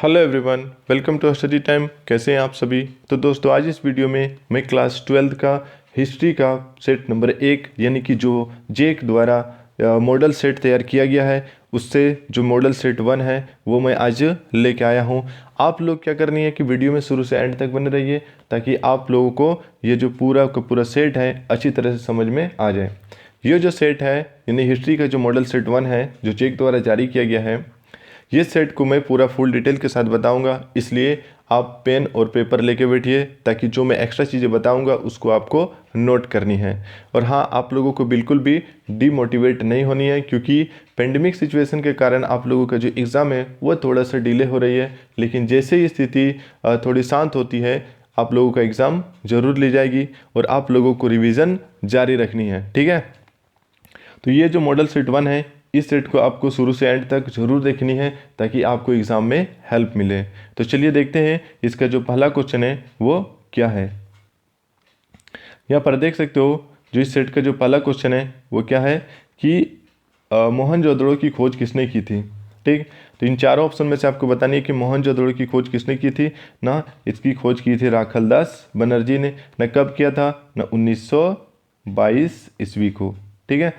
Hello everyone, welcome to study time. कैसे हैं आप सभी। तो दोस्तों, आज इस वीडियो में मैं क्लास 12 का हिस्ट्री का सेट नंबर 1 यानी कि जो जेक द्वारा मॉडल सेट तैयार किया गया है, उससे जो मॉडल सेट 1 है वो मैं आज लेके आया हूँ। आप लोग क्या करनी है कि वीडियो में शुरू से एंड तक बने रहिए ताकि आप लोगों को ये जो पूरा का पूरा सेट है अच्छी तरह से समझ में आ जाए। ये जो सेट है यानी हिस्ट्री का जो मॉडल सेट 1 है जो जेक द्वारा जारी किया गया है, ये सेट को मैं पूरा फुल डिटेल के साथ बताऊंगा, इसलिए आप पेन और पेपर लेके बैठिए ताकि जो मैं एक्स्ट्रा चीज़ें बताऊंगा उसको आपको नोट करनी है। और हाँ, आप लोगों को बिल्कुल भी डीमोटिवेट नहीं होनी है, क्योंकि पेंडेमिक सिचुएशन के कारण आप लोगों का जो एग्ज़ाम है वो थोड़ा सा डिले हो रही है, लेकिन जैसे ही स्थिति थोड़ी शांत होती है आप लोगों का एग्ज़ाम ज़रूर ली जाएगी और आप लोगों को रिविज़न जारी रखनी है। ठीक है, तो ये जो मॉडल सेट 1 है, इस सेट को आपको शुरू से एंड तक जरूर देखनी है ताकि आपको एग्ज़ाम में हेल्प मिले। तो चलिए देखते हैं इसका जो पहला क्वेश्चन है वो क्या है। यहाँ पर देख सकते हो जो इस सेट का जो पहला क्वेश्चन है वो क्या है कि मोहनजोदड़ो की खोज किसने की थी। ठीक, तो इन चारों ऑप्शन में से आपको बतानी है कि मोहनजोदड़ो की खोज किसने की थी ना। इसकी खोज की थी राखालदास बनर्जी ने। न कब किया था ना 1922 ईस्वी को। ठीक है,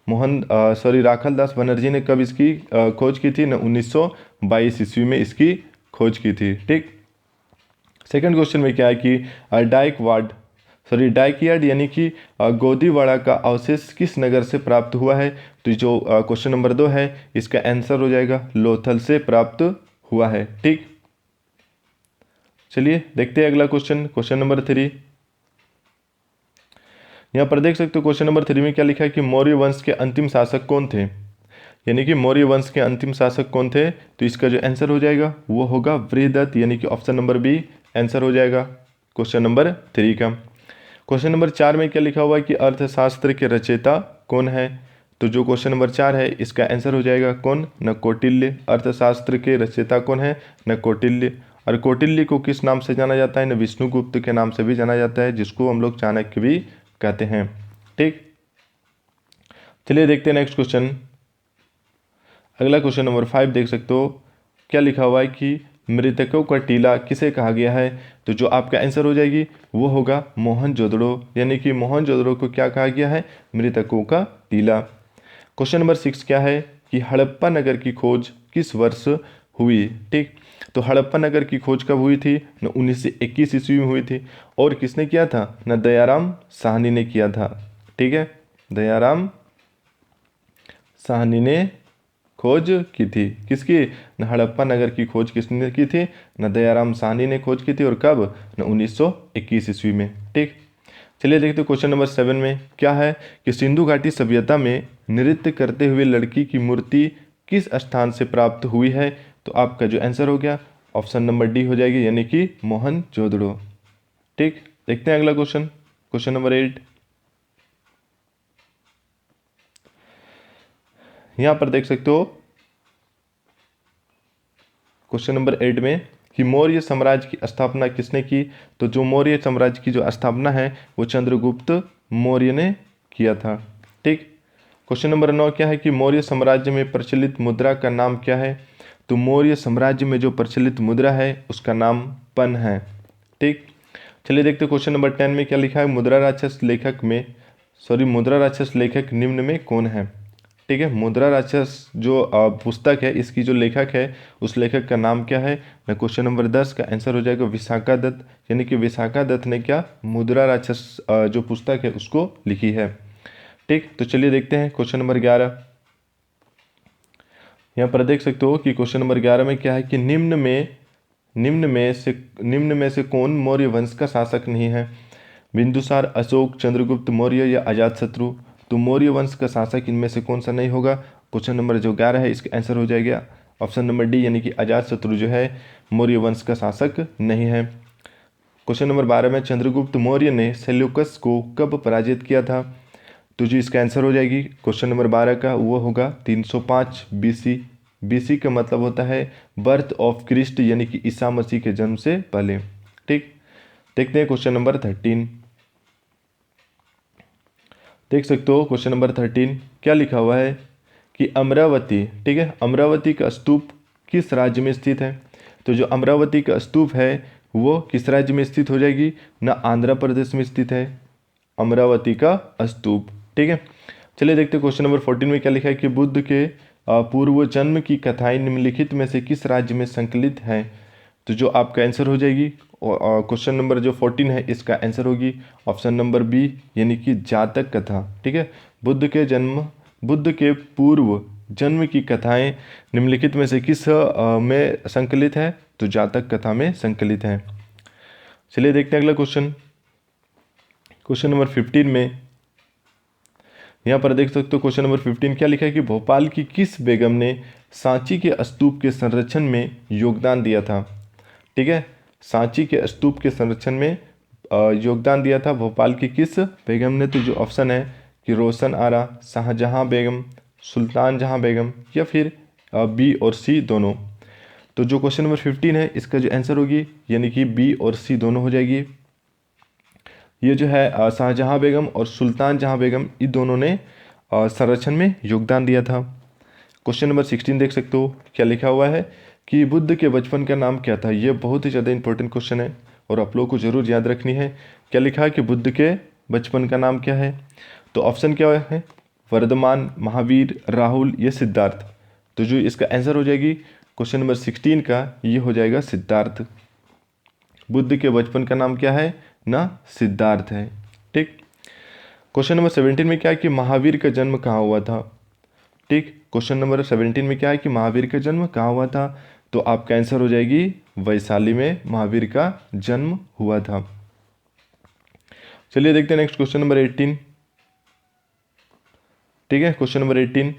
राखालदास बनर्जी ने कब इसकी खोज की थी ना 1922 ईस्वी में इसकी खोज की थी। ठीक, सेकंड क्वेश्चन में क्या है कि डाइकयार्ड यानी कि गोदीवाड़ा का अवशेष किस नगर से प्राप्त हुआ है। तो जो क्वेश्चन नंबर 2 है इसका आंसर हो जाएगा लोथल से प्राप्त हुआ है। ठीक, चलिए देखते हैं अगला क्वेश्चन, क्वेश्चन नंबर 3। यहाँ पर देख सकते हो क्वेश्चन नंबर 3 में क्या लिखा है कि मौर्य वंश के अंतिम शासक कौन थे, यानी कि मौर्य वंश के अंतिम शासक कौन थे। तो इसका जो आंसर हो जाएगा वो होगा बृहदत्त, यानी कि ऑप्शन नंबर बी आंसर हो जाएगा क्वेश्चन नंबर 3 का। क्वेश्चन नंबर 4 में क्या लिखा हुआ है कि अर्थशास्त्र के रचयिता कौन है। तो जो क्वेश्चन नंबर 4 है इसका आंसर हो जाएगा कौन न कौटिल्य। अर्थशास्त्र के रचयिता कौन है न कौटिल्य। और कौटिल्य को किस नाम से जाना जाता है न विष्णुगुप्त के नाम से भी जाना जाता है, जिसको हम लोग चाणक्य भी कहते हैं। ठीक, चलिए देखते हैं नेक्स्ट क्वेश्चन। अगला क्वेश्चन नंबर 5 देख सकते हो क्या लिखा हुआ है कि मृतकों का टीला किसे कहा गया है। तो जो आपका आंसर हो जाएगी वो होगा मोहनजोदड़ो, यानी कि मोहनजोदड़ो को क्या कहा गया है, मृतकों का टीला। क्वेश्चन नंबर 6 क्या है कि हड़प्पा नगर की खोज किस वर्ष हुई। ठीक, तो हड़प्पा नगर की खोज कब हुई थी न 1921 ईस्वी में हुई थी। और किसने किया था न दयाराम साहनी ने किया था। ठीक है, दयाराम साहनी ने खोज की थी किसकी न हड़प्पा नगर की खोज किसने की थी न दयाराम साहनी ने खोज की थी। और कब न 1921 ईस्वी में। ठीक, चलिए देखते क्वेश्चन नंबर 7 में क्या है कि सिंधु घाटी सभ्यता में नृत्य करते हुए लड़की की मूर्ति किस स्थान से प्राप्त हुई है। तो आपका जो आंसर हो गया ऑप्शन नंबर डी हो जाएगी, यानी कि मोहनजोदड़ो। ठीक, देखते हैं अगला क्वेश्चन, क्वेश्चन नंबर 8। यहाँ पर देख सकते हो क्वेश्चन नंबर 8 में कि मौर्य साम्राज्य की स्थापना किसने की। तो जो मौर्य साम्राज्य की जो स्थापना है वो चंद्रगुप्त मौर्य ने किया था। ठीक, क्वेश्चन नंबर 9 क्या है कि मौर्य साम्राज्य में प्रचलित मुद्रा का नाम क्या है। तो मौर्य साम्राज्य में जो प्रचलित मुद्रा है उसका नाम पन है। ठीक, चलिए देखते क्वेश्चन नंबर 10 में क्या लिखा है मुद्रा राक्षस लेखक निम्न में कौन है। ठीक है, मुद्रा राक्षस जो पुस्तक है इसकी जो लेखक है उस लेखक का नाम क्या है ना। क्वेश्चन नंबर 10 का आंसर हो जाएगा विशाखा दत्त, यानी कि विशाखा दत्त ने क्या मुद्रा राक्षस जो पुस्तक है उसको लिखी है। ठीक, तो चलिए देखते हैं क्वेश्चन नंबर 11। यहाँ पर देख सकते हो कि क्वेश्चन नंबर 11 में क्या है कि निम्न में से कौन मौर्य वंश का शासक नहीं है। बिंदुसार, अशोक, चंद्रगुप्त मौर्य या अजातशत्रु। तो मौर्य वंश का शासक इनमें से कौन सा नहीं होगा। क्वेश्चन नंबर जो 11 है इसका आंसर हो जाएगा ऑप्शन नंबर डी, यानी कि अजातशत्रु जो है मौर्य वंश का शासक नहीं है। क्वेश्चन नंबर 12 में चंद्रगुप्त मौर्य ने सेल्यूकस को कब पराजित किया था। तो जी इसका आंसर हो जाएगी क्वेश्चन नंबर 12 का वो होगा 305 बीसी। बीसी का मतलब होता है बर्थ ऑफ क्रिस्ट, यानी कि ईसा मसीह के जन्म से पहले। ठीक, देखते हैं क्वेश्चन नंबर 13। देख सकते हो क्वेश्चन नंबर 13 क्या लिखा हुआ है कि अमरावती, ठीक है, अमरावती का स्तूप किस राज्य में स्थित है। तो जो अमरावती का स्तूप है वो किस राज्य में स्थित हो जाएगी? ना आंध्र प्रदेश में स्थित है अमरावती का स्तूप। ठीक है, चलिए देखते हैं क्वेश्चन नंबर 14 में क्या लिखा है कि बुद्ध के पूर्व जन्म की कथाएं निम्नलिखित में से किस राज्य में संकलित हैं? तो जो आपका आंसर हो जाएगी क्वेश्चन नंबर जो 14 है इसका आंसर होगी ऑप्शन नंबर बी यानी कि जातक कथा। ठीक है, बुद्ध के पूर्व जन्म की कथाएं निम्नलिखित में से किस में संकलित है? तो जातक कथा में संकलित है। चलिए देखते हैं अगला क्वेश्चन, क्वेश्चन नंबर 15 में यहाँ पर देख सकते हो क्वेश्चन नंबर 15 क्या लिखा है कि भोपाल की किस बेगम ने सांची के स्तूप के संरक्षण में योगदान दिया था? ठीक है, सांची के स्तूप के संरक्षण में योगदान दिया था भोपाल की किस बेगम ने? तो जो ऑप्शन है कि रोशन आरा, शाहजहां बेगम, सुल्तान जहां बेगम या फिर बी और सी दोनों। तो जो क्वेश्चन नंबर 15 है इसका जो आंसर होगी यानी कि बी और सी दोनों हो जाएगी। ये जो है शाहजहां बेगम और सुल्तान जहां बेगम ये दोनों ने संरक्षण में योगदान दिया था। क्वेश्चन नंबर 16 देख सकते हो क्या लिखा हुआ है कि बुद्ध के बचपन का नाम क्या था? ये बहुत ही ज़्यादा इंपॉर्टेंट क्वेश्चन है और आप लोगों को जरूर याद रखनी है। क्या लिखा है कि बुद्ध के बचपन का नाम क्या है? तो ऑप्शन क्या है? वर्धमान, महावीर, राहुल या सिद्धार्थ। तो जो इसका आंसर हो जाएगी क्वेश्चन नंबर 16 का ये हो जाएगा सिद्धार्थ। बुद्ध के बचपन का नाम क्या है? ना सिद्धार्थ है। ठीक, क्वेश्चन नंबर 17 में क्या है कि महावीर का जन्म कहाँ हुआ था? ठीक, क्वेश्चन नंबर 17 में क्या है कि महावीर का जन्म कहाँ हुआ था? तो आपका आंसर हो जाएगी वैशाली में महावीर का जन्म हुआ था। चलिए देखते हैं नेक्स्ट क्वेश्चन नंबर 18। ठीक है, क्वेश्चन नंबर 18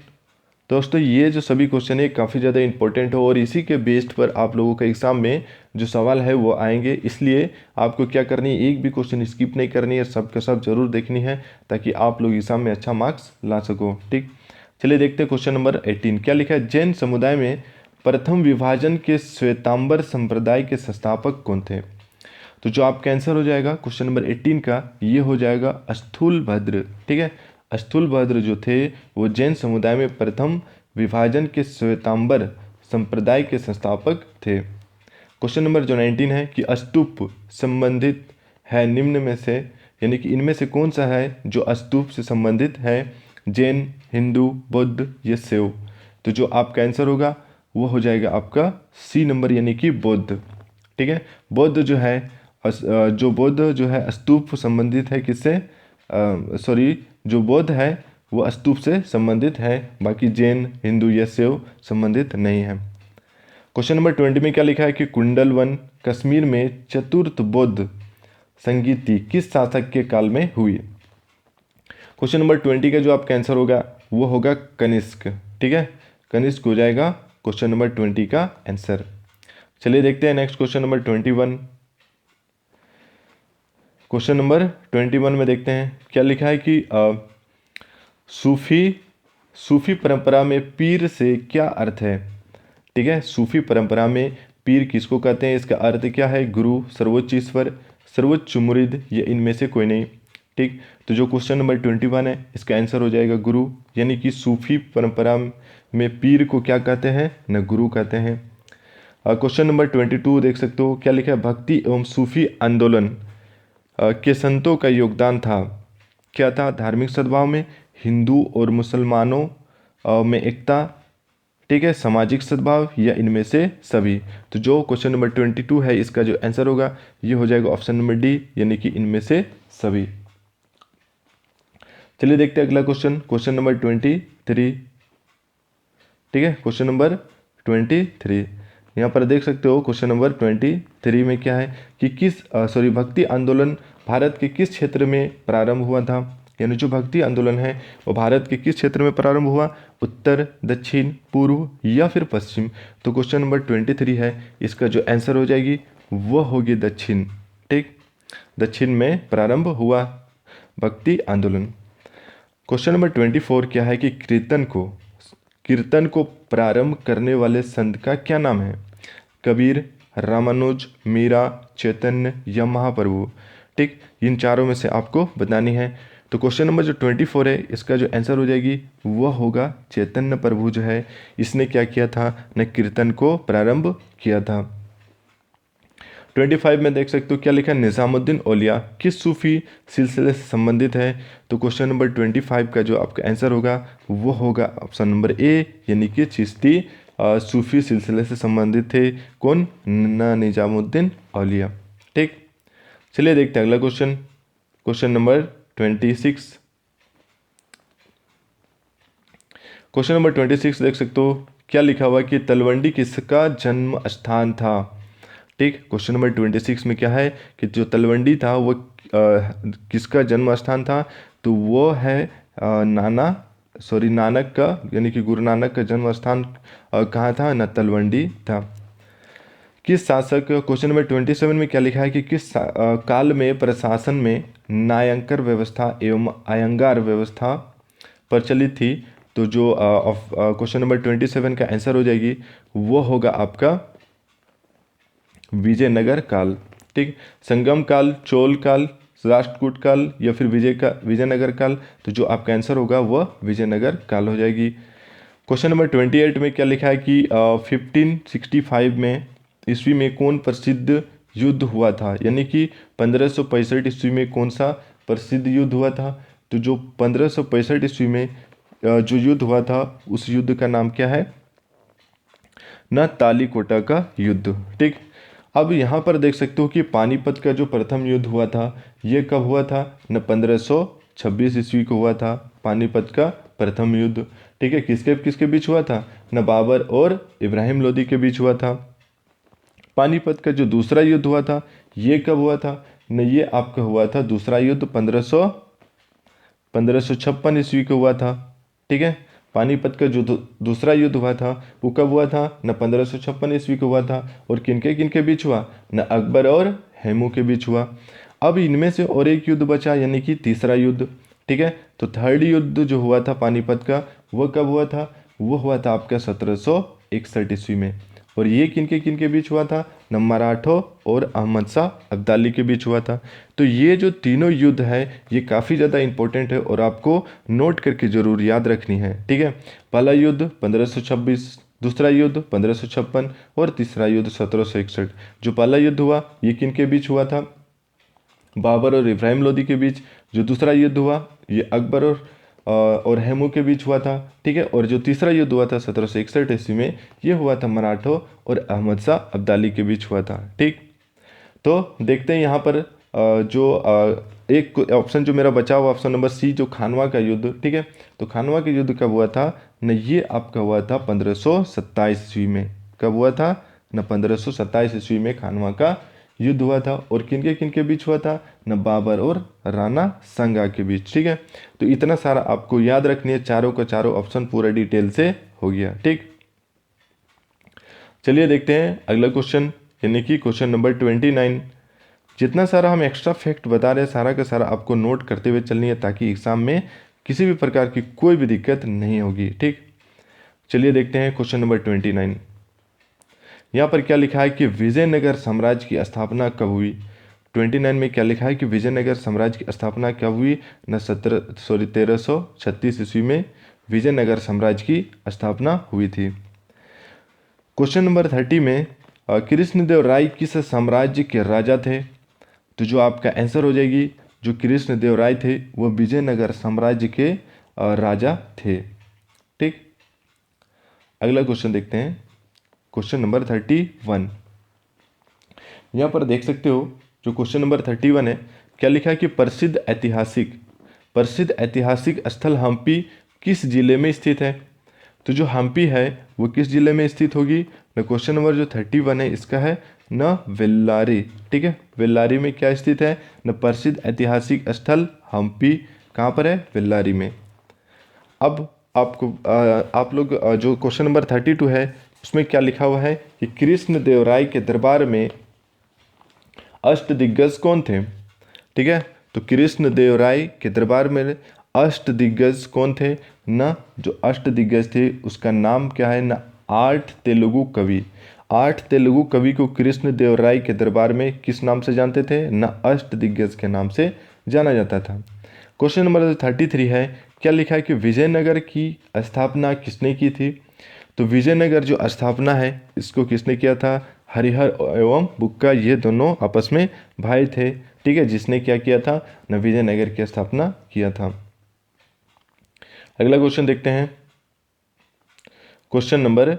दोस्तों ये जो सभी क्वेश्चन है काफ़ी ज़्यादा इंपॉर्टेंट हो और इसी के बेस्ड पर आप लोगों का एग्जाम में जो सवाल है वो आएंगे, इसलिए आपको क्या करनी है, एक भी क्वेश्चन स्किप नहीं करनी है, सब का सब जरूर देखनी है ताकि आप लोग एग्जाम में अच्छा मार्क्स ला सको। ठीक, चलिए देखते हैं क्वेश्चन नंबर 18 क्या लिखा है। जैन समुदाय में प्रथम विभाजन के श्वेतांबर संप्रदाय के संस्थापक कौन थे? तो जो आपका आंसर हो जाएगा क्वेश्चन नंबर 18 का ये हो जाएगा स्थूलभद्र। ठीक है, स्थूलभद्र जो थे वो जैन समुदाय में प्रथम विभाजन के श्वेतांबर संप्रदाय के संस्थापक थे। क्वेश्चन नंबर जो 19 है कि स्तूप संबंधित है निम्न में से यानी कि इनमें से कौन सा है जो स्तूप से संबंधित है? जैन, हिंदू, बौद्ध या शैव। तो जो आपका आंसर होगा वो हो जाएगा आपका सी नंबर यानी कि बौद्ध। ठीक है, बौद्ध जो है बौद्ध जो है स्तूप संबंधित है किससे? जो बौद्ध है वो स्तूप से संबंधित है, बाकी जैन, हिंदू या शैव संबंधित नहीं है। क्वेश्चन नंबर 20 में क्या लिखा है कि कुंडलवन कश्मीर में चतुर्थ बौद्ध संगीति किस शासक के काल में हुई? क्वेश्चन नंबर 20 का जो आपका आंसर होगा वो होगा कनिष्क। ठीक है, कनिष्क हो जाएगा क्वेश्चन नंबर 20 का आंसर। चलिए देखते हैं next question number 21। Question number 21 में देखते हैं क्या लिखा है कि सूफी परंपरा में पीर से क्या अर्थ है? ठीक है, सूफी परंपरा में पीर किसको कहते हैं? इसका अर्थ क्या है? गुरु, सर्वोच्च ईश्वर, सर्वोच्च मुरीद या इनमें से कोई नहीं। ठीक, तो जो क्वेश्चन नंबर 21 है इसका आंसर हो जाएगा गुरु, यानी कि सूफी परंपरा में पीर को क्या कहते हैं? न गुरु कहते हैं। क्वेश्चन नंबर 22 देख सकते हो क्या लिखा है। भक्ति एवं सूफी आंदोलन के संतों का योगदान था, क्या था? धार्मिक सद्भाव में, हिंदू और मुसलमानों में एकता, ठीक है, सामाजिक सद्भाव या इनमें से सभी। तो जो क्वेश्चन नंबर 22 है इसका जो आंसर होगा ये हो जाएगा ऑप्शन नंबर डी यानी कि इनमें से सभी। चलिए देखते हैं अगला क्वेश्चन, क्वेश्चन नंबर 23। ठीक है, क्वेश्चन नंबर 23 यहाँ पर देख सकते हो क्वेश्चन नंबर 23 में क्या है कि भक्ति आंदोलन भारत के किस क्षेत्र में प्रारंभ हुआ था? यानी जो भक्ति आंदोलन है वो भारत के किस क्षेत्र में प्रारंभ हुआ? उत्तर, दक्षिण, पूर्व या फिर पश्चिम। तो क्वेश्चन नंबर 23 है इसका जो आंसर हो जाएगी वो होगी दक्षिण। ठीक, दक्षिण में प्रारंभ हुआ भक्ति आंदोलन। क्वेश्चन नंबर 24 क्या है कि कीर्तन को प्रारंभ करने वाले संत का क्या नाम है? कबीर, रामानुज, मीरा, चैतन्य या महाप्रभु। ठीक, इन चारों में से आपको बतानी है। तो क्वेश्चन नंबर जो 24 है इसका जो आंसर हो जाएगी वह होगा चैतन्य प्रभु जो है इसने क्या किया था? न कीर्तन को प्रारंभ किया था। 25 में देख सकते हो क्या लिखा है, निज़ामुद्दीन औलिया किस सूफी सिलसिले से संबंधित है। तो क्वेश्चन नंबर 25 का जो आपका आंसर होगा वो होगा ऑप्शन नंबर ए, यानी कि चिश्ती सूफी सिलसिले से संबंधित थे। कौन? निज़ामुद्दीन औलिया। ठीक, चलिए देखते हैं अगला question, question number 26। Question number 26 देख सकते हो क्या लिखा हुआ कि तलवंडी किसका जन्म स्थान था। ठीक, क्वेश्चन नंबर 26 में क्या है कि जो तलवंडी था वो किसका जन्म स्थान था। तो वो है नानक का, यानी कि गुरु नानक का जन्म स्थान कहाँ था ना, तलवंडी था। किस शासक, क्वेश्चन नंबर 27 में क्या लिखा है कि किस काल में प्रशासन में न्यायंकर व्यवस्था एवं अयंगार व्यवस्था प्रचलित थी। तो जो क्वेश्चन नंबर 27 का आंसर हो जाएगी वो होगा आपका विजयनगर काल। ठीक, संगम काल, चोल काल, राष्ट्रकूट काल या फिर विजयनगर काल। तो जो आपका आंसर होगा वह विजयनगर काल हो जाएगी। क्वेश्चन नंबर 28 में क्या लिखा है कि 1565 में ईस्वी में कौन प्रसिद्ध युद्ध हुआ था, यानी कि 1565 ईस्वी में कौन सा प्रसिद्ध युद्ध हुआ था। तो जो 1565 ईस्वी में जो युद्ध हुआ था उस युद्ध का नाम क्या है ना, तालीकोटा का युद्ध। ठीक, अब यहाँ पर देख सकते हो कि पानीपत का जो प्रथम युद्ध हुआ था ये कब हुआ था न, 1526 ईस्वी को हुआ था पानीपत का प्रथम युद्ध। ठीक है, किसके किसके बीच हुआ था न, बाबर और इब्राहिम लोदी के बीच हुआ था। पानीपत का जो दूसरा युद्ध हुआ था ये कब हुआ था न, ये आपका हुआ था दूसरा युद्ध 1556 ईस्वी को हुआ था। ठीक है, पानीपत का जो दूसरा युद्ध हुआ था वो कब हुआ था न, 1556 ईस्वी को हुआ था। और किनके बीच हुआ न, अकबर और हेमू के बीच हुआ। अब इनमें से और एक युद्ध बचा, यानी कि तीसरा युद्ध। ठीक है, तो थर्ड युद्ध जो हुआ था पानीपत का वो कब हुआ था, वो हुआ था आपका 1761 ईस्वी में। और ये किनके बीच हुआ था न, मराठों और अहमद शाह अब्दाली के बीच हुआ था। तो ये जो तीनों युद्ध है ये काफ़ी ज़्यादा इंपॉर्टेंट है और आपको नोट करके ज़रूर याद रखनी है। ठीक है, पहला युद्ध 1526, दूसरा युद्ध 1556 और तीसरा युद्ध 1761। जो पहला युद्ध हुआ ये किनके बीच हुआ था, बाबर और इब्राहिम लोदी के बीच। जो दूसरा युद्ध हुआ ये अकबर और हेमू के बीच हुआ था। ठीक है, और जो तीसरा युद्ध हुआ था 1761 ईस्वी में ये हुआ था मराठों और अहमद शाह अब्दाली के बीच हुआ था। ठीक, तो देखते हैं यहाँ पर एक ऑप्शन जो मेरा बचा हुआ ऑप्शन नंबर सी, जो खानवा का युद्ध। ठीक है, तो खानवा के युद्ध कब हुआ था न, ये आपका हुआ था 1527 ईस्वी में। कब हुआ था न, 1527 ईस्वी में खानवा का युद्ध हुआ था। और किनके बीच हुआ था न, बाबर और राणा सांगा के बीच। ठीक है, तो इतना सारा आपको याद रखनी है, चारों का चारों ऑप्शन पूरा डिटेल से हो गया। ठीक, चलिए देखते हैं अगला क्वेश्चन, यानी कि क्वेश्चन नंबर 29। जितना सारा हम एक्स्ट्रा फैक्ट बता रहे हैं सारा का सारा आपको नोट करते हुए चलनी है ताकि एग्जाम में किसी भी प्रकार की कोई भी दिक्कत नहीं होगी। ठीक, चलिए देखते हैं क्वेश्चन नंबर 29। यहाँ पर क्या लिखा है कि विजयनगर साम्राज्य की स्थापना कब हुई। 29 में क्या लिखा है कि विजयनगर साम्राज्य की स्थापना कब हुई न, 1336 ईस्वी में विजयनगर साम्राज्य की स्थापना हुई थी। क्वेश्चन नंबर 30 में कृष्णदेव राय किस साम्राज्य के राजा थे। तो जो आपका आंसर हो जाएगी, जो कृष्णदेव राय थे वो विजयनगर साम्राज्य के राजा थे। ठीक, अगला क्वेश्चन देखते हैं, क्वेश्चन नंबर 31। यहाँ पर देख सकते हो जो क्वेश्चन नंबर 31 है क्या लिखा है कि प्रसिद्ध ऐतिहासिक स्थल हम्पी किस जिले में स्थित है। तो जो हम्पी है वो किस जिले में स्थित होगी न, क्वेश्चन नंबर जो 31 है इसका है न, वेल्लारी। ठीक है, वेल्लारी में क्या स्थित है न, प्रसिद्ध ऐतिहासिक स्थल हम्पी कहाँ पर है, वेल्लारी में। अब आपको आप लोग जो क्वेश्चन नंबर 32 है उसमें क्या लिखा हुआ है कि कृष्णदेव राय के दरबार में अष्टदिग्गज कौन थे। ठीक है, तो कृष्णदेव राय के दरबार में अष्टदिग्गज कौन थे न, जो अष्टदिग्गज थे उसका नाम क्या है न, 8 तेलुगु कवि। 8 तेलुगु कवि को कृष्णदेव राय के दरबार में किस नाम से जानते थे न, अष्टदिग्गज के नाम से जाना जाता था। क्वेश्चन नंबर 33 है क्या लिखा है कि विजयनगर की स्थापना किसने की थी। तो विजयनगर जो स्थापना है इसको किसने किया था, हरिहर एवं बुक्का ये दोनों आपस में भाई थे, ठीक है, जिसने क्या किया था, न विजयनगर की स्थापना किया था। अगला क्वेश्चन देखते हैं, क्वेश्चन नंबर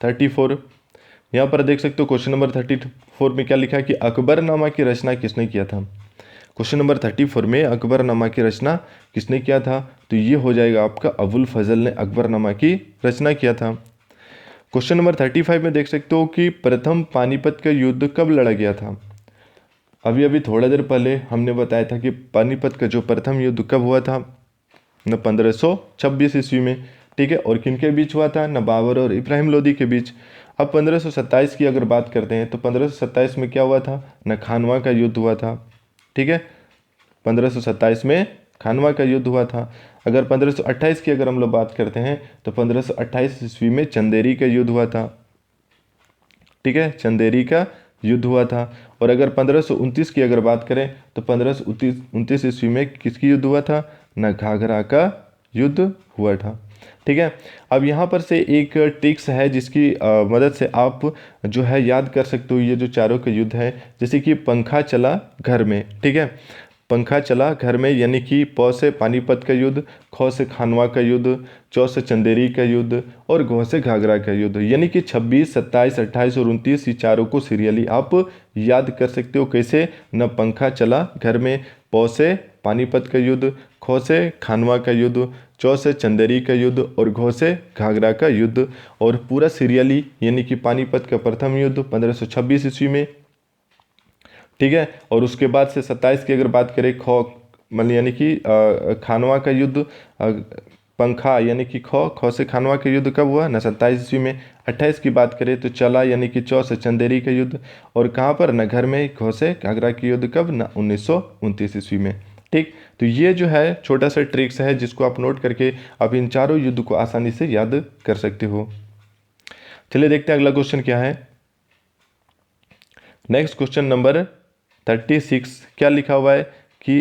34। यहाँ पर देख सकते हो क्वेश्चन नंबर 34 में क्या लिखा है कि अकबरनामा की रचना किसने किया था। क्वेश्चन नंबर 34 में अकबरनामा की रचना किसने किया था, तो ये हो जाएगा आपका अबुल फजल ने अकबरनामा की रचना किया था। क्वेश्चन नंबर 35 में देख सकते हो कि प्रथम पानीपत का युद्ध कब लड़ा गया था। अभी अभी थोड़ा देर पहले हमने बताया था कि पानीपत का जो प्रथम युद्ध कब हुआ था, न 1526 ईस्वी में, ठीक है, और किनके बीच हुआ था, न बाबर और इब्राहिम लोदी के बीच। अब 1527 की अगर बात करते हैं तो 1527 में क्या हुआ था, न खानवा का युद्ध हुआ था, ठीक है, 1527 में खानवा का युद्ध हुआ था। अगर 1528 की अगर हम लोग बात करते हैं तो 1528 ईस्वी में चंदेरी का युद्ध हुआ था, ठीक है, चंदेरी का युद्ध हुआ था। और अगर 1529 की अगर बात करें तो 1529 ईस्वी में किसकी युद्ध हुआ था, न घाघरा का युद्ध हुआ था, ठीक है। अब यहाँ पर से एक ट्रिक्स है जिसकी मदद से आप जो है याद कर सकते हो ये जो चारों का युद्ध है, जैसे कि पंखा चला घर में, ठीक है, पंखा चला घर में, यानी कि प से पानीपत का युद्ध, ख से खानवा का युद्ध, चौ से चंदेरी का युद्ध और घ से घाघरा का युद्ध, यानी कि 26, 27, 28 और 29 ये चारों को सीरियली आप याद कर सकते हो। कैसे, न पंखा चला घर में, प से पानीपत का युद्ध, ख से खानवा का युद्ध, चौ से चंदेरी का युद्ध और घ से घाघरा का युद्ध, और पूरा सीरियली, यानी कि पानीपत का प्रथम युद्ध 1526 ईस्वी में, ठीक है, और उसके बाद से 27 की अगर बात करें, ख मतलब यानी कि खानवा का युद्ध, पंखा यानी कि ख से खानवा का युद्ध कब हुआ, न 27 ईस्वी में। 28 की बात करें तो चला यानी कि चौ से चंदेरी का युद्ध, और कहाँ पर, न घर में, घ से घाघरा का युद्ध कब, न 1929 ईस्वी में, ठीक। तो ये जो है छोटा सा ट्रिक्स है जिसको आप नोट करके आप इन चारों युद्ध को आसानी से याद कर सकते हो। चलिए देखते हैं अगला क्वेश्चन क्या है। नेक्स्ट क्वेश्चन नंबर 36 क्या लिखा हुआ है कि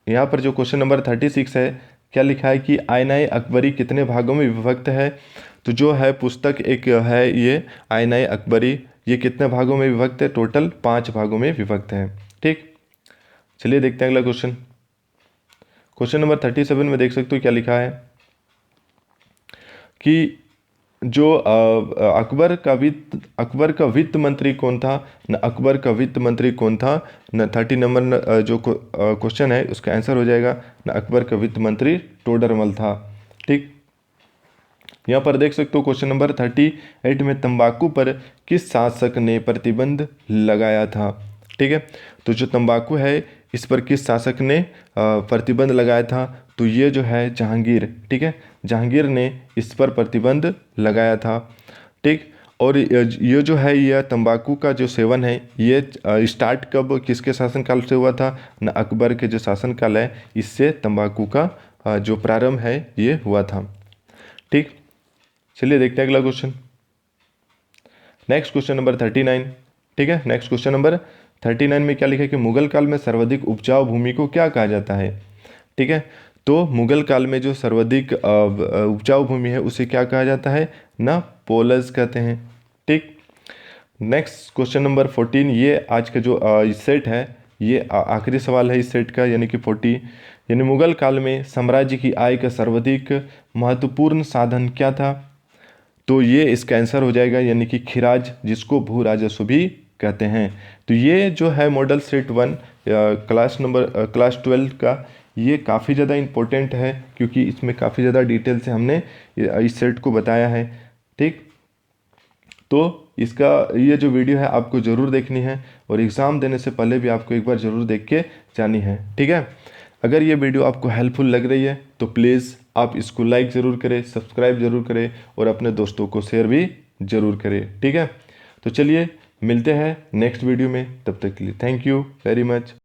यहाँ पर जो क्वेश्चन नंबर 36 है क्या लिखा है कि आईनाए अकबरी कितने भागों में विभक्त है। तो जो है पुस्तक एक है ये आईनाए अकबरी, ये कितने भागों में विभक्त है, टोटल 5 भागों में विभक्त है, ठीक। चलिए देखते हैं अगला क्वेश्चन। क्वेश्चन नंबर 37 में देख सकते हो क्या लिखा है कि जो अकबर का वित्त मंत्री कौन था, न अकबर का वित्त मंत्री कौन था, न 30 नंबर जो क्वेश्चन है उसका आंसर हो जाएगा न अकबर का वित्त मंत्री टोडरमल था, ठीक। यहाँ पर देख सकते हो क्वेश्चन नंबर 38 में तंबाकू पर किस शासक ने प्रतिबंध लगाया था, ठीक है। तो जो तंबाकू है इस पर किस शासक ने प्रतिबंध लगाया था, तो ये जो है जहांगीर, ठीक है, जहांगीर ने इस पर प्रतिबंध लगाया था, ठीक। और ये जो है यह तंबाकू का जो सेवन है ये स्टार्ट कब किसके शासनकाल से हुआ था, न अकबर के जो शासनकाल है इससे तंबाकू का जो प्रारंभ है ये हुआ था, ठीक। चलिए देखते हैं अगला क्वेश्चन। नेक्स्ट क्वेश्चन नंबर 39, ठीक है। नेक्स्ट क्वेश्चन नंबर 39 में क्या लिखा है कि मुगल काल में सर्वाधिक उपजाऊ भूमि को क्या कहा जाता है, ठीक है। तो मुगल काल में जो सर्वाधिक उपजाऊ भूमि है उसे क्या कहा जाता है, ना पोलस कहते हैं, ठीक। नेक्स्ट क्वेश्चन नंबर 14, ये आज का जो सेट है ये आखिरी सवाल है इस सेट का, यानी कि 40, यानी मुगल काल में साम्राज्य की आय का सर्वाधिक महत्वपूर्ण साधन क्या था। तो ये इसका आंसर हो जाएगा यानी कि खिराज, जिसको भू राजस्व भी कहते हैं। तो ये जो है मॉडल सेट 1 क्लास 12 का ये काफ़ी ज़्यादा इम्पोर्टेंट है क्योंकि इसमें काफ़ी ज़्यादा डिटेल से हमने इस सेट को बताया है, ठीक। तो इसका ये जो वीडियो है आपको ज़रूर देखनी है और एग्ज़ाम देने से पहले भी आपको एक बार ज़रूर देख के जानी है, ठीक है। अगर ये वीडियो आपको हेल्पफुल लग रही है तो प्लीज़ आप इसको लाइक ज़रूर करें, सब्सक्राइब ज़रूर करें और अपने दोस्तों को शेयर भी ज़रूर करें, ठीक है। तो चलिए मिलते हैं नेक्स्ट वीडियो में, तब तक के लिए थैंक यू वेरी मच।